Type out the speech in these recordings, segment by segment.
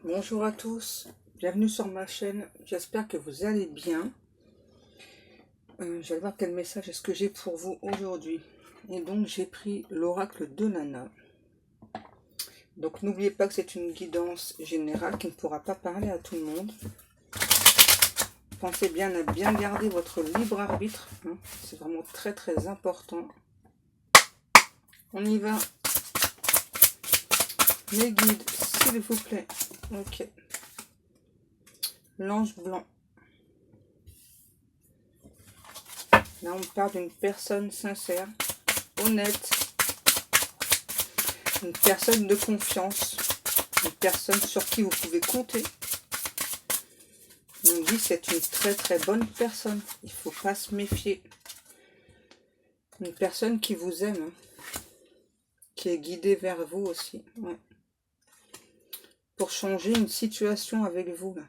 Bonjour à tous, bienvenue sur ma chaîne, j'espère que vous allez bien. Je vais voir quel message est-ce que j'ai pour vous aujourd'hui. Et donc j'ai pris l'oracle de Nana. Donc n'oubliez pas que c'est une guidance générale qui ne pourra pas parler à tout le monde. Pensez bien à bien garder votre libre arbitre, hein. C'est vraiment très très important. On y va. Mes guides, s'il vous plaît. Ok. L'ange blanc. Là, on parle d'une personne sincère, honnête, une personne de confiance, une personne sur qui vous pouvez compter. On dit c'est une très très bonne personne, il ne faut pas se méfier. Une personne qui vous aime, hein, qui est guidée vers vous aussi. Ouais. Pour changer une situation avec vous. Là.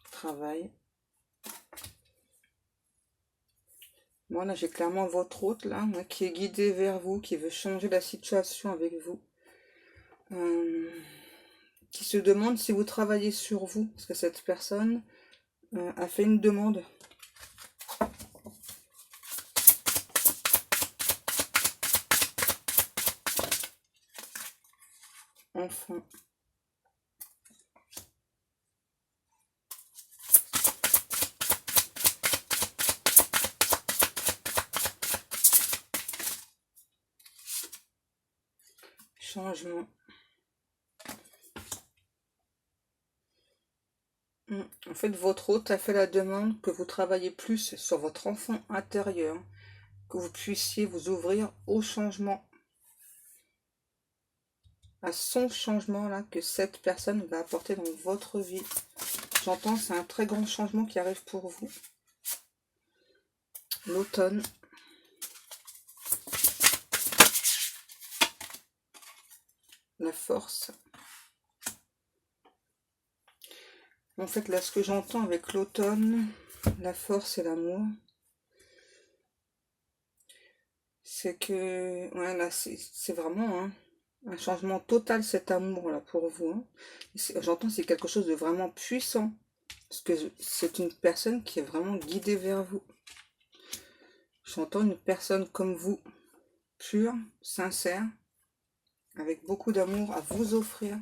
Travail. Moi là j'ai clairement votre hôte là, qui est guidé vers vous, qui veut changer la situation avec vous. Qui se demande si vous travaillez sur vous, parce que cette personne a fait une demande. Enfant. Changement. En fait, votre hôte a fait la demande que vous travaillez plus sur votre enfant intérieur, que vous puissiez vous ouvrir au changement, à son changement là que cette personne va apporter dans votre vie. J'entends, c'est un très grand changement qui arrive pour vous. L'automne. La force. En fait, là, ce que j'entends avec l'automne, la force et l'amour, c'est que, ouais, là, c'est vraiment un changement total, cet amour-là, pour vous. Hein. J'entends, c'est quelque chose de vraiment puissant. Parce que c'est une personne qui est vraiment guidée vers vous. J'entends une personne comme vous, pure, sincère, avec beaucoup d'amour à vous offrir.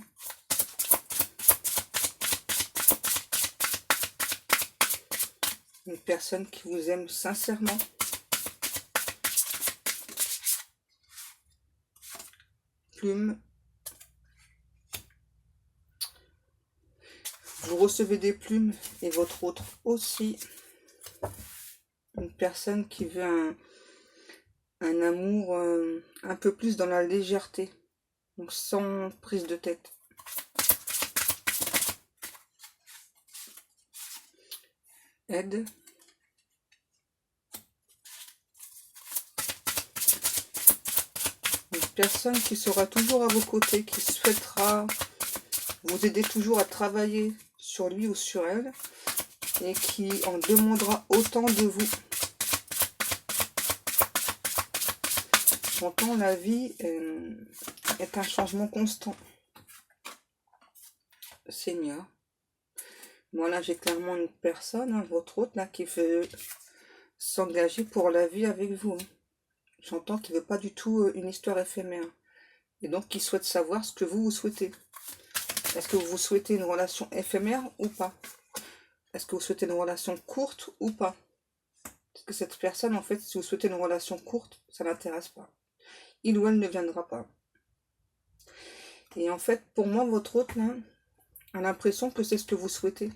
Une personne qui vous aime sincèrement. Plume. Vous recevez des plumes et votre autre aussi. Une personne qui veut un amour un peu plus dans la légèreté. Donc sans prise de tête. Aide. Une personne qui sera toujours à vos côtés, qui souhaitera vous aider toujours à travailler sur lui ou sur elle, et qui en demandera autant de vous. J'entends, la vie est un changement constant. Seigneur. Moi là j'ai clairement une personne, hein, votre hôte là, qui veut s'engager pour la vie avec vous. Hein. J'entends qu'il ne veut pas du tout une histoire éphémère. Et donc qu'il souhaite savoir ce que vous souhaitez. Est-ce que vous souhaitez une relation éphémère ou pas? Est-ce que vous souhaitez une relation courte ou pas? Parce que cette personne, en fait, si vous souhaitez une relation courte, ça n'intéresse pas. Il ou elle ne viendra pas. Et en fait, pour moi, votre hôte, là, a l'impression que c'est ce que vous souhaitez.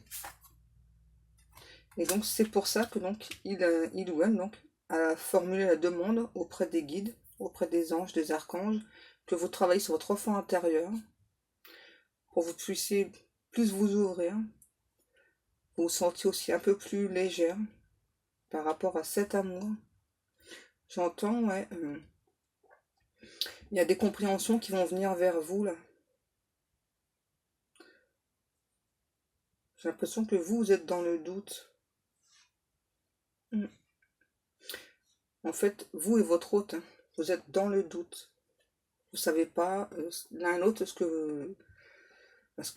Et donc, c'est pour ça que donc il ou elle donc, a formulé la demande auprès des guides, auprès des anges, des archanges, que vous travaillez sur votre enfant intérieur, pour que vous puissiez plus vous ouvrir, vous vous sentiez aussi un peu plus légère par rapport à cet amour. J'entends, ouais, il y a des compréhensions qui vont venir vers vous, là. J'ai l'impression que vous êtes dans le doute. En fait, vous et votre hôte, hein, vous êtes dans le doute. Vous savez pas l'un et l'autre ce que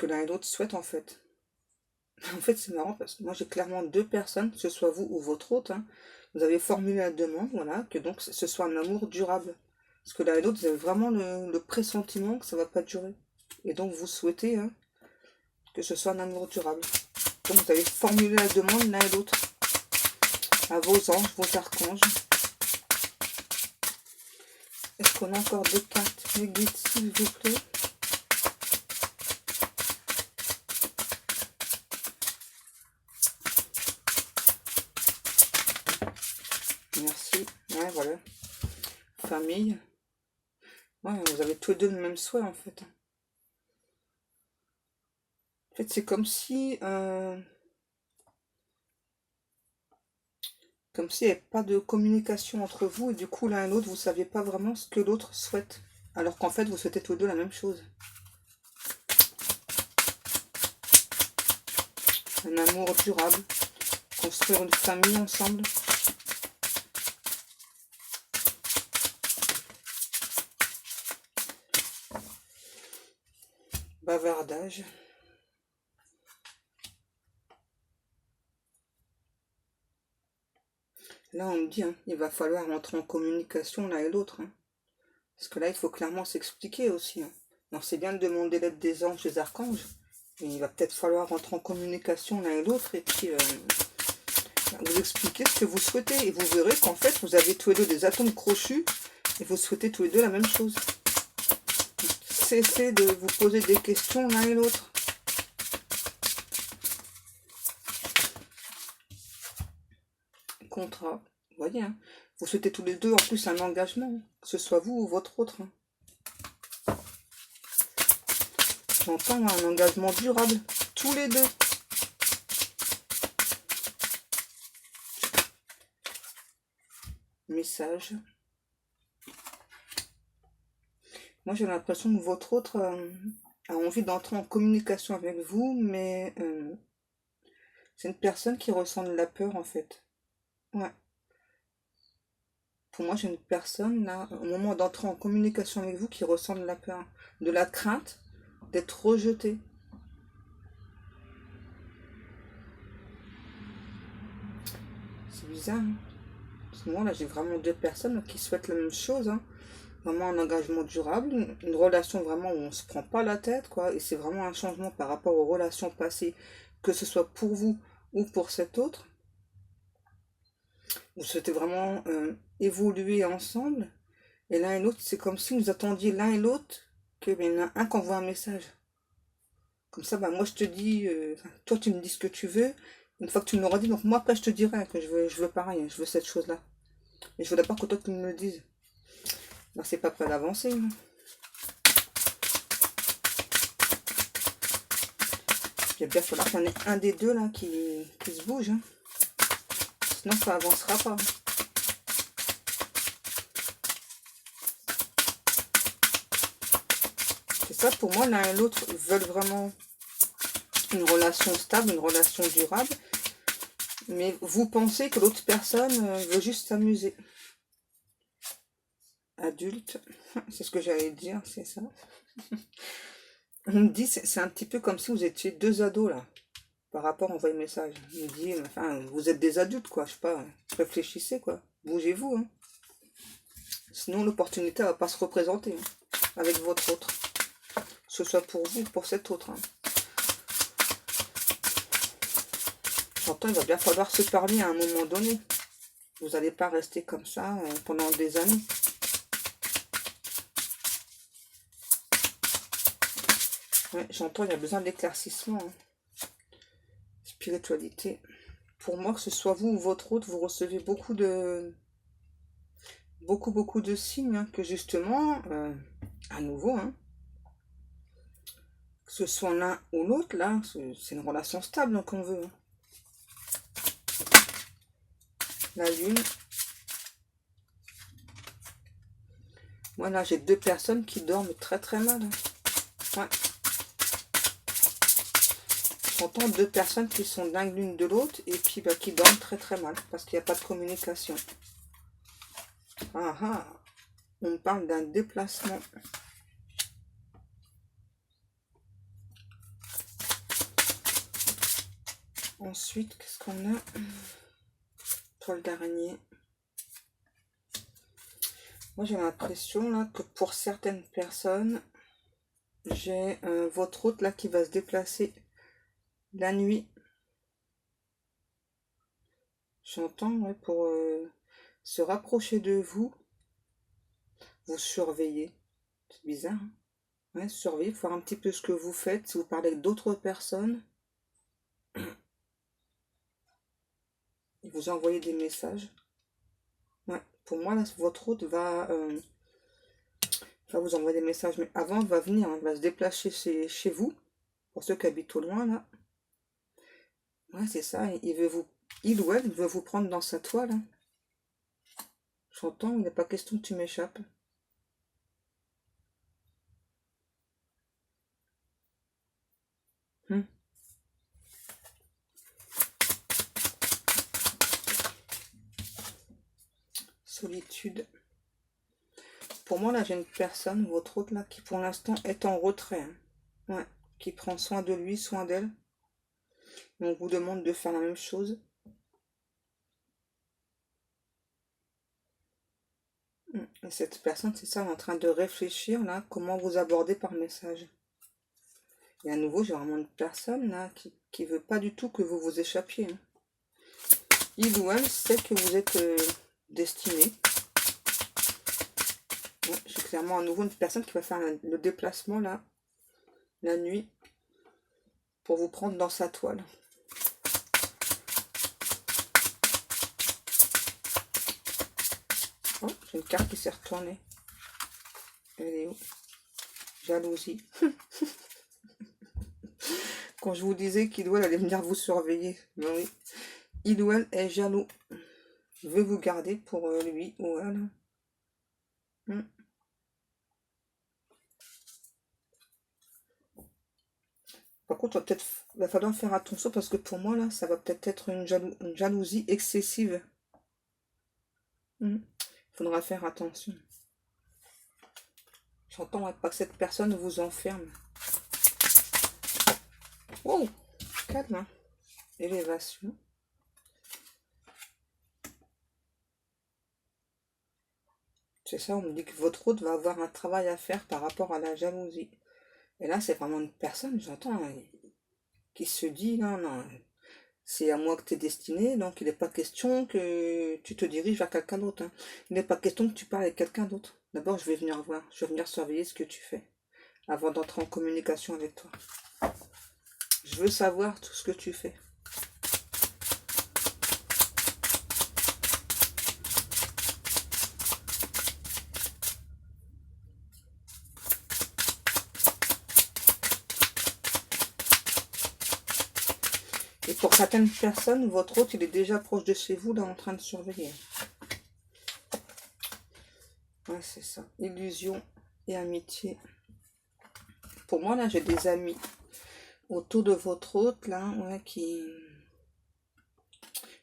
l'un et l'autre souhaitent en fait. En fait, c'est marrant parce que moi j'ai clairement deux personnes, que ce soit vous ou votre hôte, hein, vous avez formulé la demande, voilà, que donc ce soit un amour durable. Parce que l'un et l'autre, vous avez vraiment le pressentiment que ça va pas durer. Et donc vous souhaitez hein, que ce soit un amour durable. Donc vous avez formulé la demande l'un et l'autre. À vos anges, vos archanges. Est-ce qu'on a encore des cartes mes guides, s'il vous plaît? Merci. Ouais, voilà. Famille. Ouais, vous avez tous les deux le même souhait, en fait. En fait, c'est comme s'il n'y avait pas de communication entre vous, et du coup, l'un et l'autre, vous ne saviez pas vraiment ce que l'autre souhaite. Alors qu'en fait, vous souhaitez tous les deux la même chose. Un amour durable. Construire une famille ensemble. Bavardage. Là, on me dit, hein, il va falloir entrer en communication l'un et l'autre. Hein. Parce que là, il faut clairement s'expliquer aussi. Hein. Alors, c'est bien de demander l'aide des anges, des archanges. Mais il va peut-être falloir rentrer en communication l'un et l'autre. Et puis, vous expliquer ce que vous souhaitez. Et vous verrez qu'en fait, vous avez tous les deux des atomes crochus. Et vous souhaitez tous les deux la même chose. Cessez de vous poser des questions l'un et l'autre. Contrat. Vous voyez, hein. Vous souhaitez tous les deux en plus un engagement. Que ce soit vous ou votre autre. Hein. J'entends un engagement durable. Tous les deux. Message. Moi, j'ai l'impression que votre autre a envie d'entrer en communication avec vous, mais c'est une personne qui ressent de la peur, en fait. Ouais. Pour moi, j'ai une personne, là, au moment d'entrer en communication avec vous, qui ressent de la peur, de la crainte d'être rejeté. C'est bizarre, hein. Parce que moi, là, j'ai vraiment deux personnes qui souhaitent la même chose, hein. Vraiment un engagement durable, une relation vraiment où on se prend pas la tête, quoi. Et c'est vraiment un changement par rapport aux relations passées, que ce soit pour vous ou pour cet autre. Vous souhaitez vraiment évoluer ensemble. Et l'un et l'autre, c'est comme si vous attendiez l'un et l'autre qu'il y en a un qui envoie un message. Comme ça, bah, moi je te dis, toi tu me dis ce que tu veux. Une fois que tu me l'auras dit, donc moi après je te dirai que je veux pareil, je veux cette chose-là. Mais je veux d'abord que toi tu me le dises. Bah, c'est pas prêt d'avancer. Hein. Il va bien falloir qu'il y en ait un des deux là qui se bouge. Hein. Sinon ça avancera pas. C'est ça pour moi, l'un et l'autre veulent vraiment une relation stable, une relation durable. Mais vous pensez que l'autre personne veut juste s'amuser. Adulte, c'est ce que j'allais dire, c'est ça. On me dit, c'est un petit peu comme si vous étiez deux ados là, par rapport à envoyer le message. On me dit, enfin, vous êtes des adultes quoi, je sais pas, réfléchissez quoi, bougez-vous. Hein. Sinon l'opportunité va pas se représenter hein, avec votre autre. Que ce soit pour vous ou pour cet autre. Hein. Pourtant, il va bien falloir se parler à un moment donné. Vous n'allez pas rester comme ça pendant des années. Ouais, j'entends, il y a besoin d'éclaircissement. Hein. Spiritualité. Pour moi, que ce soit vous ou votre autre, vous recevez beaucoup de signes hein, que justement, à nouveau, hein, que ce soit l'un ou l'autre, là, c'est une relation stable hein, qu'on veut. Hein. La lune. Moi, là, j'ai deux personnes qui dorment très très mal. Hein. Ouais. J'entends deux personnes qui sont dingues l'une de l'autre et puis bah, qui dorment très très mal parce qu'il n'y a pas de communication. Ah ah, on parle d'un déplacement. Ensuite, qu'est-ce qu'on a? Toile d'araignée. Moi, j'ai l'impression là que pour certaines personnes, j'ai votre hôte là qui va se déplacer la nuit. J'entends, ouais, pour se rapprocher de vous, vous surveiller. C'est bizarre, hein? Ouais, surveiller, voir un petit peu ce que vous faites, si vous parlez avec d'autres personnes, et vous envoyer des messages. Ouais, pour moi, là, votre hôte va vous envoyer des messages, mais avant, il va venir, hein, il va se déplacer chez vous, pour ceux qui habitent au loin, là. Ouais, c'est ça, il ou elle veut vous prendre dans sa toile, hein. J'entends, il n'est pas question que tu m'échappes. Hmm. Solitude. Pour moi, là, j'ai une personne, votre hôte, là, qui pour l'instant est en retrait, hein. Ouais, qui prend soin de lui, soin d'elle. On vous demande de faire la même chose. Et cette personne, c'est ça, elle est en train de réfléchir, là, comment vous aborder par message. Et à nouveau, j'ai vraiment une personne, là, qui veut pas du tout que vous vous échappiez, hein. Il ou elle sait que vous êtes destiné. Ouais, j'ai clairement à nouveau une personne qui va faire le déplacement, là, la nuit, pour vous prendre dans sa toile. Oh, j'ai une carte qui s'est retournée. Elle est où? Jalousie. Quand je vous disais qu'il ou elle allait venir vous surveiller, ben oui. Il ou elle est jaloux. Veut vous garder pour lui ou elle. Hmm. Par contre, il va falloir faire attention parce que pour moi, là, ça va peut-être être une jalousie excessive. Il faudra faire attention. J'entends, ouais, pas que cette personne vous enferme. Wow, calme, hein. Élévation. C'est ça, on me dit que votre hôte va avoir un travail à faire par rapport à la jalousie. Et là, c'est vraiment une personne, j'entends, hein, qui se dit, non, non, c'est à moi que tu es destiné, donc il n'est pas question que tu te diriges vers quelqu'un d'autre, hein. Il n'est pas question que tu parles avec quelqu'un d'autre. D'abord, je vais venir voir, je vais venir surveiller ce que tu fais, avant d'entrer en communication avec toi. Je veux savoir tout ce que tu fais. Et pour certaines personnes, votre hôte, il est déjà proche de chez vous, là, en train de surveiller. Ouais, c'est ça. Illusion et amitié. Pour moi, là, j'ai des amis autour de votre hôte, là, ouais,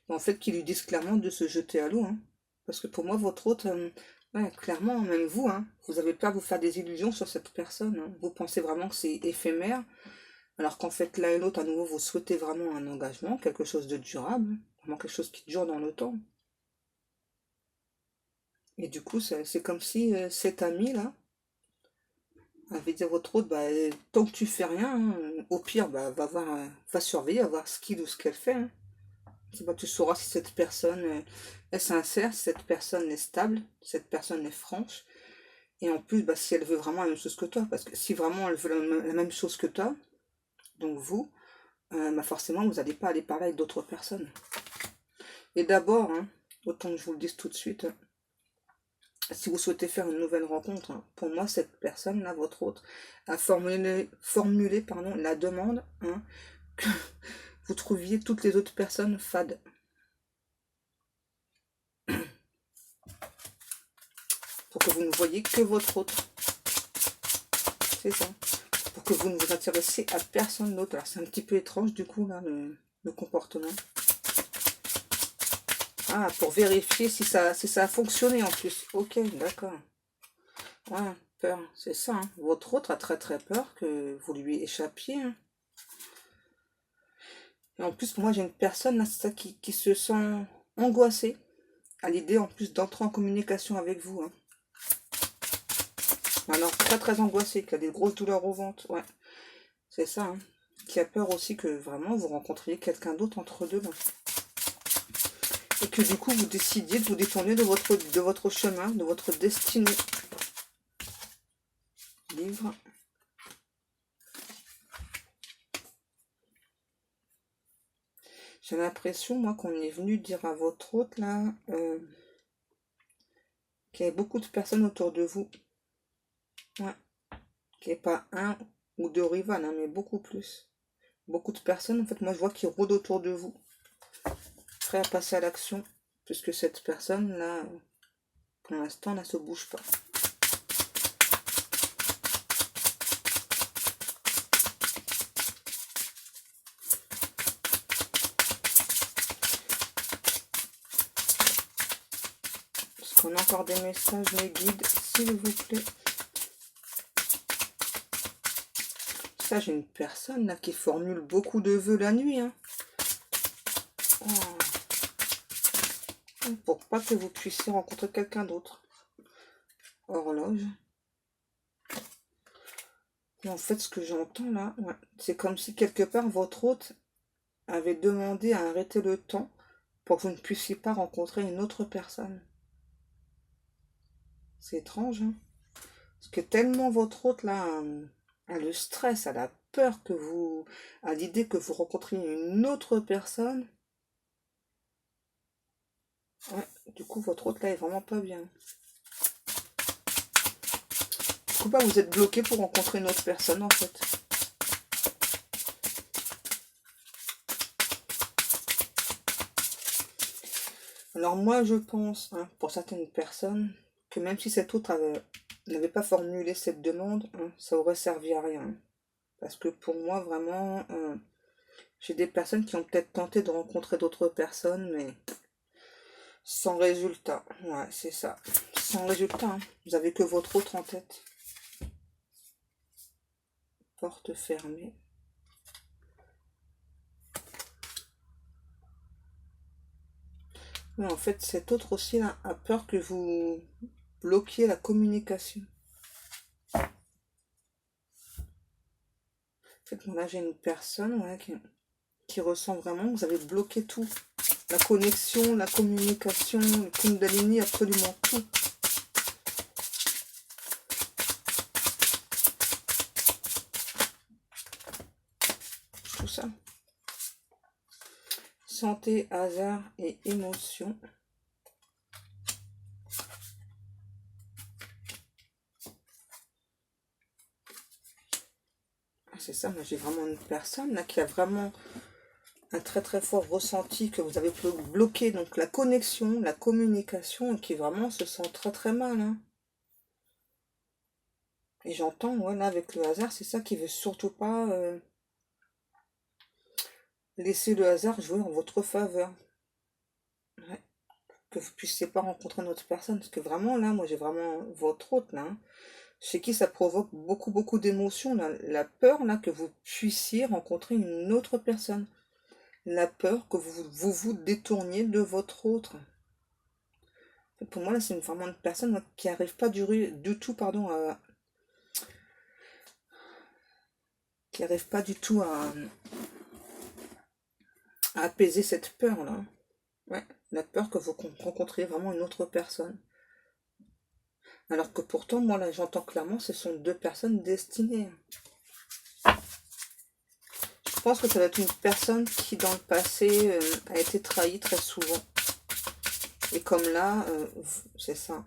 en fait, qui lui disent clairement de se jeter à l'eau, hein. Parce que pour moi, votre hôte, ouais, clairement, même vous, hein, vous n'avez pas à vous faire des illusions sur cette personne, hein. Vous pensez vraiment que c'est éphémère, alors qu'en fait, l'un et l'autre, à nouveau, vous souhaitez vraiment un engagement, quelque chose de durable, vraiment quelque chose qui dure dans le temps. Et du coup, c'est comme si cet ami-là avait dit à votre hôte, bah, tant que tu fais rien, hein, au pire, bah, va surveiller, va voir ce qu'il ou ce qu'elle fait, hein. Bah, tu sauras si cette personne est sincère, si cette personne est stable, si cette personne est franche. Et en plus, bah, si elle veut vraiment la même chose que toi, parce que si vraiment elle veut la même chose que toi, donc vous, bah forcément, vous n'allez pas aller parler avec d'autres personnes. Et d'abord, hein, autant que je vous le dise tout de suite, si vous souhaitez faire une nouvelle rencontre, hein, pour moi, cette personne-là, votre hôte, a formulé pardon, la demande, hein, que vous trouviez toutes les autres personnes fades. Pour que vous ne voyiez que votre hôte. C'est ça. Pour que vous ne vous intéressiez à personne d'autre. Alors c'est un petit peu étrange du coup là, le comportement. Ah, pour vérifier si ça a fonctionné en plus. Ok, d'accord. Ouais, peur, c'est ça, hein. Votre autre a très très peur que vous lui échappiez, hein. Et en plus, moi j'ai une personne là, c'est ça, qui se sent angoissée à l'idée en plus d'entrer en communication avec vous, hein. Alors très très angoissée, qui a des grosses douleurs au ventre, ouais, c'est ça, hein. Qui a peur aussi que vraiment vous rencontriez quelqu'un d'autre entre deux là. Et que du coup vous décidiez de vous détourner de votre chemin, de votre destinée. Livre. J'ai l'impression, moi, qu'on est venu dire à votre hôte, là, qu'il y a beaucoup de personnes autour de vous. Ouais. Qu'il n'y ait pas un ou deux rivales, hein, mais beaucoup plus. Beaucoup de personnes, en fait, moi, je vois qu'ils rôdent autour de vous. Prêts à passer à l'action. Puisque cette personne-là, pour l'instant, ne se bouge pas. Est-ce qu'on a encore des messages, mes guides, s'il vous plaît? Ça, j'ai une personne là qui formule beaucoup de vœux la nuit, hein. Oh. Pour pas que vous puissiez rencontrer quelqu'un d'autre. Horloge. Et en fait, ce que j'entends là, ouais, c'est comme si quelque part votre hôte avait demandé à arrêter le temps pour que vous ne puissiez pas rencontrer une autre personne. C'est étrange, hein? Parce que tellement votre hôte là a le stress, a la peur que vous, à l'idée que vous rencontriez une autre personne. Ouais, du coup, votre hôte là est vraiment pas bien. Du coup, bah, vous êtes bloqué pour rencontrer une autre personne en fait. Alors moi, je pense, hein, pour certaines personnes, que même si cet autre n'avait pas formulé cette demande, hein, ça aurait servi à rien. Parce que pour moi, vraiment, j'ai des personnes qui ont peut-être tenté de rencontrer d'autres personnes, mais sans résultat. Ouais, c'est ça. Sans résultat, hein. Vous avez que votre autre en tête. Porte fermée. Mais en fait, cet autre aussi là, a peur que vous bloquiez la communication. En fait, moi là, j'ai une personne, ouais, qui ressent vraiment que vous avez bloqué tout. La connexion, la communication, le Kundalini, absolument tout. Tout ça. Santé, hasard et émotion. Ah, c'est ça, moi j'ai vraiment une personne là qui a vraiment un très très fort ressenti que vous avez bloqué donc la connexion, la communication et qui vraiment se sent très très mal, hein. Et j'entends, ouais, là avec le hasard, c'est ça qui veut surtout pas laisser le hasard jouer en votre faveur. Ouais. Que vous puissiez pas rencontrer une autre personne. Parce que vraiment, là, moi, j'ai vraiment votre hôte, là, hein, chez qui ça provoque beaucoup, beaucoup d'émotions, là. La peur, là, que vous puissiez rencontrer une autre personne. La peur que vous détourniez de votre autre. Pour moi, là, c'est vraiment une personne là, qui n'arrive pas du tout, pardon, qui arrive pas du tout à apaiser cette peur-là. Ouais, la peur que vous rencontriez vraiment une autre personne. Alors que pourtant, moi, là, j'entends clairement, ce sont deux personnes destinées. Je pense que ça va être une personne qui, dans le passé, a été trahie très souvent. Et comme là, c'est ça.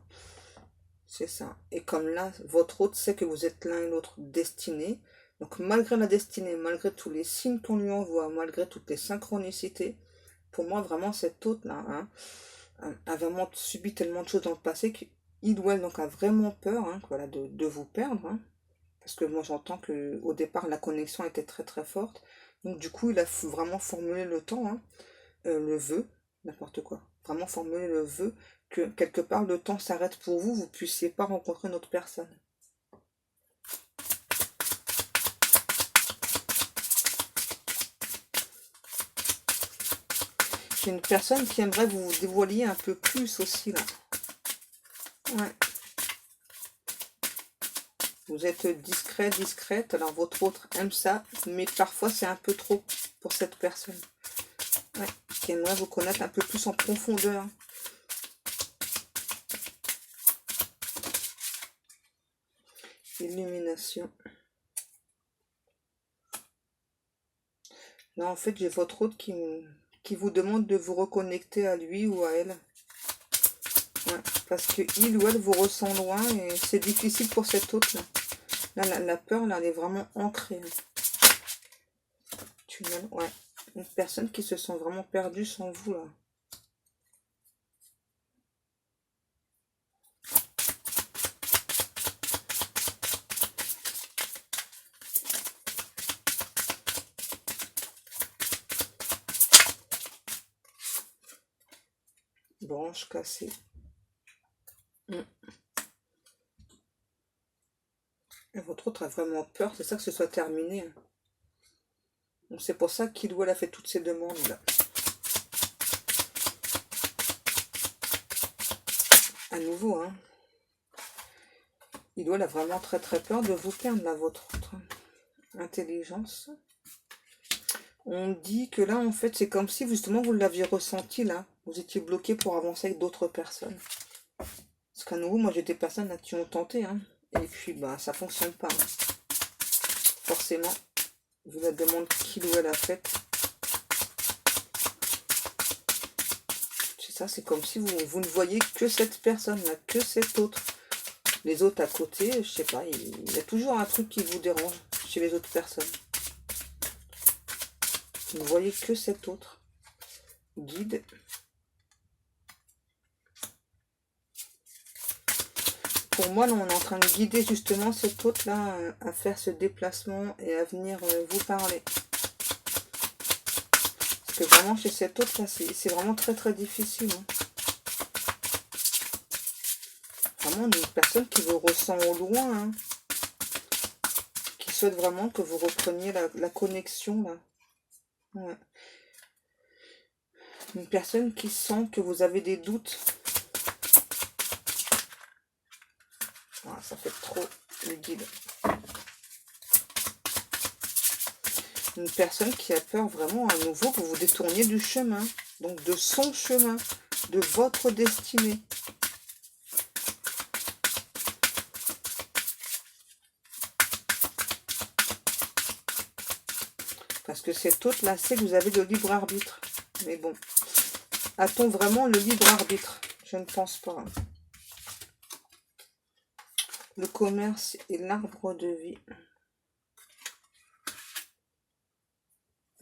C'est ça. Et comme là, votre hôte sait que vous êtes l'un et l'autre destinés. Donc, malgré la destinée, malgré tous les signes qu'on lui envoie, malgré toutes les synchronicités, pour moi, vraiment, cet hôte-là, hein, a vraiment subi tellement de choses dans le passé qu'il ou elle donc, a vraiment peur, hein, voilà, de vous perdre, hein. Parce que moi j'entends que au départ la connexion était très très forte. Donc du coup il a vraiment formulé le temps, hein, le vœu, n'importe quoi. vraiment formuler le vœu que quelque part le temps s'arrête pour vous, vous ne puissiez pas rencontrer une autre personne. J'ai une personne qui aimerait vous dévoiler un peu plus aussi là. Ouais. Vous êtes discret, discrète, alors votre autre aime ça, mais parfois c'est un peu trop pour cette personne. Ouais. Qui aimerait vous connaître un peu plus en profondeur. Illumination. Là en fait j'ai votre autre qui vous demande de vous reconnecter à lui ou à elle. Ouais, parce que il ou elle vous ressent loin et c'est difficile pour cet autre là. Là, la peur, là, elle est vraiment ancrée. Tunnel, ouais. Une personne qui se sent vraiment perdue sans vous, là. Branche cassée. Et votre autre a vraiment peur, c'est ça que ce soit terminé. Donc c'est pour ça qu'il ou elle a fait toutes ces demandes, là. À nouveau, hein. Il ou elle a vraiment très très peur de vous perdre, là, votre autre. Intelligence. On dit que là, en fait, c'est comme si, justement, vous l'aviez ressenti, là. Vous étiez bloqué pour avancer avec d'autres personnes. Parce qu'à nouveau, moi, j'ai des personnes là qui ont tenté, hein. Et puis, bah, ça fonctionne pas. Hein. Forcément, vu la demande qu'il ou elle a faite. C'est ça, c'est comme si vous ne voyez que cette personne-là, que cette autre. Les autres à côté, je sais pas, il y a toujours un truc qui vous dérange chez les autres personnes. Vous ne voyez que cet autre. Guide. Pour moi, là, on est en train de guider justement cet autre-là à faire ce déplacement et à venir vous parler. Parce que vraiment, chez cet autre-là, c'est vraiment très très difficile. Hein. Vraiment, une personne qui vous ressent au loin, hein, qui souhaite vraiment que vous repreniez la connexion, là. Ouais. Une personne qui sent que vous avez des doutes. Ah, ça fait trop le guide. Une personne qui a peur vraiment à nouveau que vous détourniez du chemin. Donc de son chemin, de votre destinée. Parce que cet autre là, c'est que vous avez le libre arbitre. Mais bon, a-t-on vraiment le libre arbitre? Je ne pense pas. Le commerce et l'arbre de vie.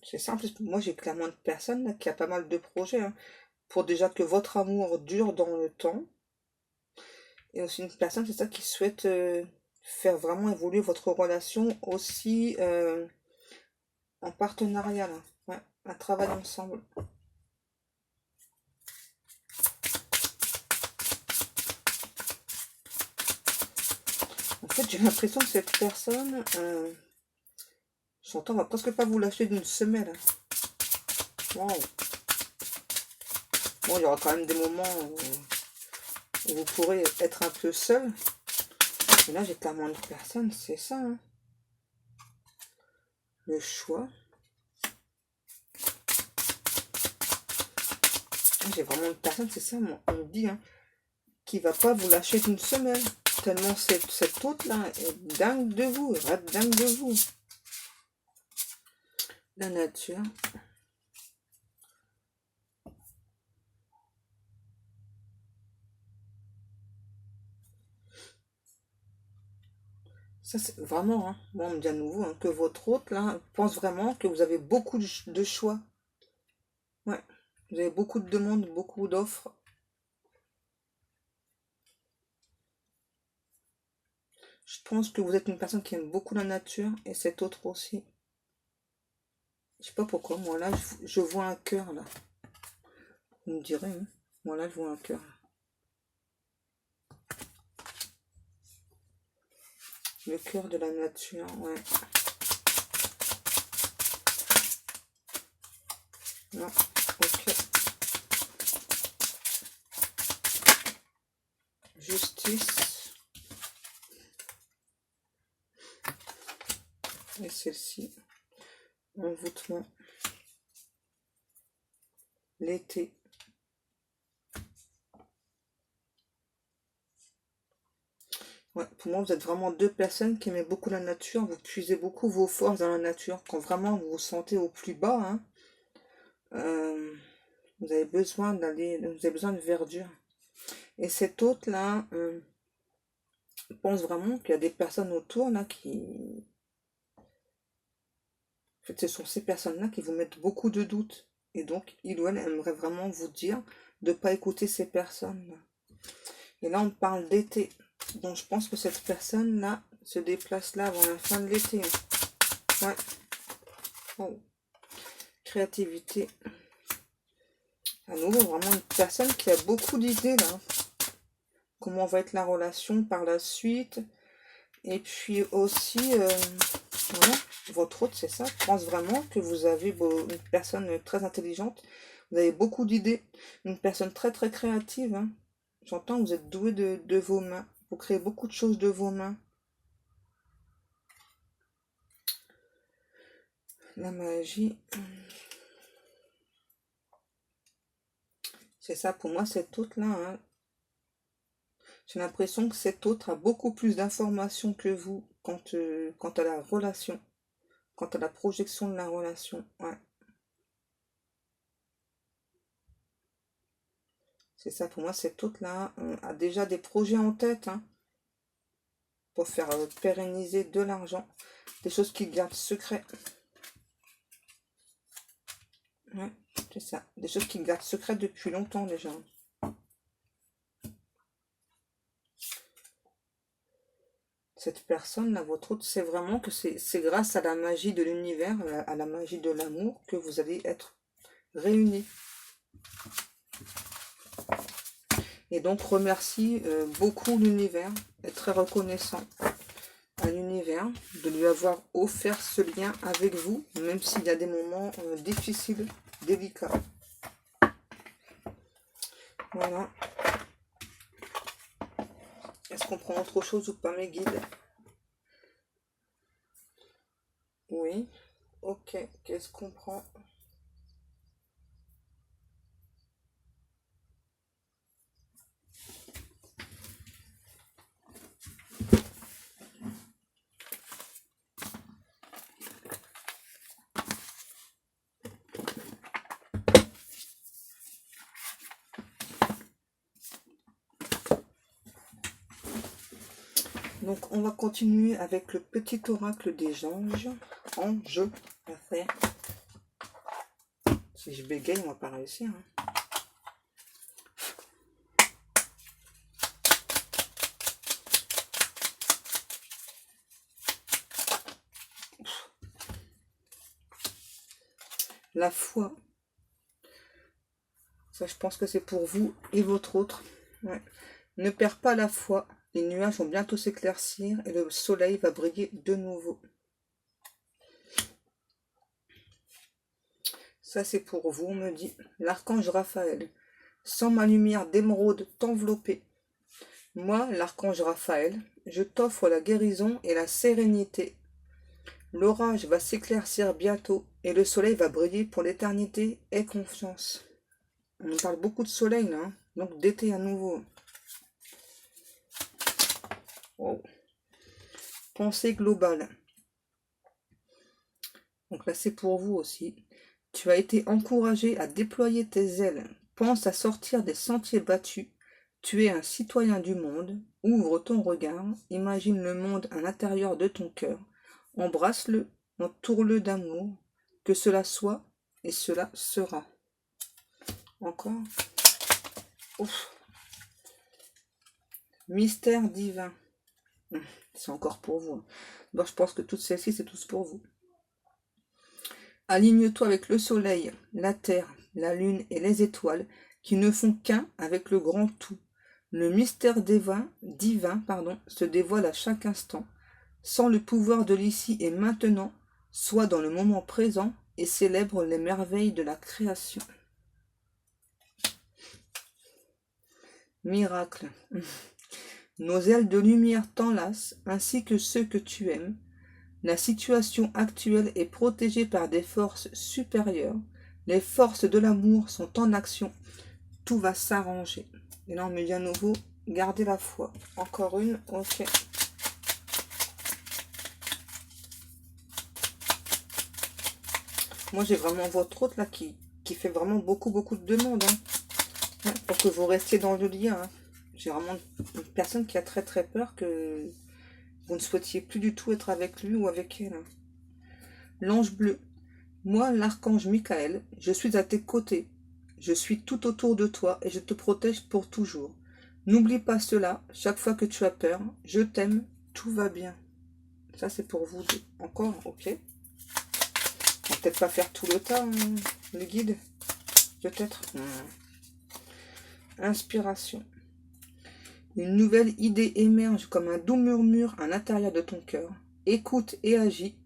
C'est simple, moi j'ai clairement une personne là, qui a pas mal de projets. Hein, pour déjà que votre amour dure dans le temps. Et aussi une personne, c'est ça, qui souhaite faire vraiment évoluer votre relation aussi en partenariat. Là. Ouais, un travail ensemble. En fait, j'ai l'impression que cette personne, j'entends, va presque pas vous lâcher d'une semelle. Wow. Bon, il y aura quand même des moments où vous pourrez être un peu seul. Mais là, j'ai clairement une personne, c'est ça. Hein. Le choix. J'ai vraiment une personne, c'est ça, on me dit, hein, qui va pas vous lâcher d'une semelle. Tellement cette autre-là est dingue de vous, rate dingue de vous. La nature. Ça, c'est vraiment, hein, bon, on me dit à nouveau hein, que votre hôte, là, pense vraiment que vous avez beaucoup de choix. Ouais, vous avez beaucoup de demandes, beaucoup d'offres. Je pense que vous êtes une personne qui aime beaucoup la nature et cet autre aussi. Je sais pas pourquoi, moi, là, je vois un cœur, là. Vous me direz, hein. Voilà, je vois un cœur. Le cœur de la nature, ouais. Non, ok. Justice. Et celle-ci. Envoûtement. L'été. Ouais, pour moi, vous êtes vraiment deux personnes qui aiment beaucoup la nature. Vous puisez beaucoup vos forces dans la nature. Quand vraiment vous vous sentez au plus bas, hein, euh, vous avez besoin de verdure. Et cet autre-là, je pense vraiment qu'il y a des personnes autour là qui... En fait, ce sont ces personnes-là qui vous mettent beaucoup de doutes. Et donc, il ou elle aimerait vraiment vous dire de ne pas écouter ces personnes-là. Et là, on parle d'été. Donc, je pense que cette personne-là se déplace là avant la fin de l'été. Ouais. Oh. Créativité. À nouveau, vraiment une personne qui a beaucoup d'idées là. Comment va être la relation par la suite. Et puis aussi, voilà, votre hôte, c'est ça. Je pense vraiment que vous avez une personne très intelligente. Vous avez beaucoup d'idées. Une personne très très créative. Hein. J'entends que vous êtes doué de vos mains. Vous créez beaucoup de choses de vos mains. La magie. C'est ça pour moi, cet hôte-là. Hein. J'ai l'impression que cet autre a beaucoup plus d'informations que vous quant à la relation, quant à la projection de la relation. Ouais. C'est ça, pour moi, cet autre-là a déjà des projets en tête hein, pour faire pérenniser de l'argent, des choses qu'il garde secret. Ouais, c'est ça, des choses qu'il garde secret depuis longtemps déjà. Cette personne, là, votre autre, c'est vraiment que c'est grâce à la magie de l'univers, à la magie de l'amour, que vous allez être réunis. Et donc, remercie beaucoup l'univers, est très reconnaissant à l'univers de lui avoir offert ce lien avec vous, même s'il y a des moments difficiles, délicats. Voilà. Est-ce qu'on prend autre chose ou pas, mes guides? Oui. Ok. Qu'est-ce qu'on prend? Donc, on va continuer avec le petit oracle des anges. Ange, à faire. Si je bégaye, on va pas réussir. Hein. La foi. Ça, je pense que c'est pour vous et votre autre. Ouais. Ne perds pas la foi. Les nuages vont bientôt s'éclaircir et le soleil va briller de nouveau. Ça, c'est pour vous, on me dit l'archange Raphaël. Sans ma lumière d'émeraude t'envelopper. Moi, l'archange Raphaël, je t'offre la guérison et la sérénité. L'orage va s'éclaircir bientôt et le soleil va briller pour l'éternité. Aie confiance. On parle beaucoup de soleil là, hein, donc d'été à nouveau. Wow. Pensée globale. Donc là, c'est pour vous aussi. Tu as été encouragé à déployer tes ailes. Pense à sortir des sentiers battus. Tu es un citoyen du monde. Ouvre ton regard. Imagine le monde à l'intérieur de ton cœur. Embrasse-le. Entoure-le d'amour. Que cela soit et cela sera. Encore. Ouf. Mystère divin. C'est encore pour vous. Bon, je pense que toutes celles-ci, c'est tous pour vous. Aligne-toi avec le soleil, la terre, la lune et les étoiles qui ne font qu'un avec le grand tout. Le mystère divin, se dévoile à chaque instant, sans le pouvoir de l'ici et maintenant, soit dans le moment présent et célèbre les merveilles de la création. Miracle. Nos ailes de lumière t'enlacent, ainsi que ceux que tu aimes. La situation actuelle est protégée par des forces supérieures. Les forces de l'amour sont en action. Tout va s'arranger. Et là, on me dit à nouveau, gardez la foi. Encore une, ok. Moi, j'ai vraiment votre hôte là qui fait vraiment beaucoup de demandes. Hein, pour que vous restiez dans le lien. Hein. J'ai vraiment une personne qui a très peur que vous ne souhaitiez plus du tout être avec lui ou avec elle. Hein. L'ange bleu. Moi, l'archange Michael, je suis à tes côtés. Je suis tout autour de toi et je te protège pour toujours. N'oublie pas cela, chaque fois que tu as peur. Je t'aime, tout va bien. Ça, c'est pour vous deux. Encore, ok. On va peut-être pas faire tout le temps, hein, le guide. Peut-être. Inspiration. Une nouvelle idée émerge comme un doux murmure à l'intérieur de ton cœur. Écoute et agis.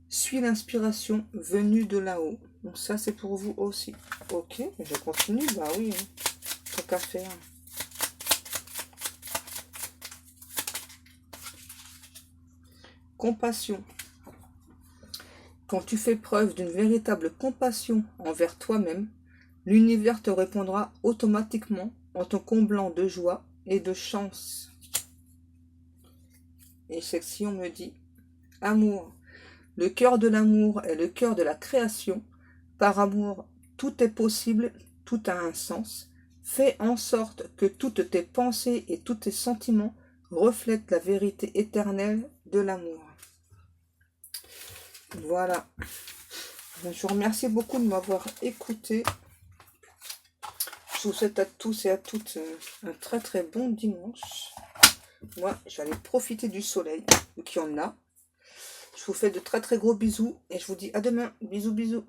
Suis l'inspiration venue de là-haut. Donc ça, c'est pour vous aussi. Ok, je continue. Bah oui, hein. Tant qu'à faire. Compassion. Quand tu fais preuve d'une véritable compassion envers toi-même, l'univers te répondra automatiquement en te comblant de joie et de chance. Et celle-ci, on me dit, amour. Le cœur de l'amour est le cœur de la création. Par amour, tout est possible, tout a un sens. Fais en sorte que toutes tes pensées et tous tes sentiments reflètent la vérité éternelle de l'amour. Voilà. Je vous remercie beaucoup de m'avoir écouté. Je vous souhaite à tous et à toutes un très bon dimanche. Moi, je vais aller profiter du soleil, qu'il y en a. Je vous fais de très gros bisous et je vous dis à demain. Bisous.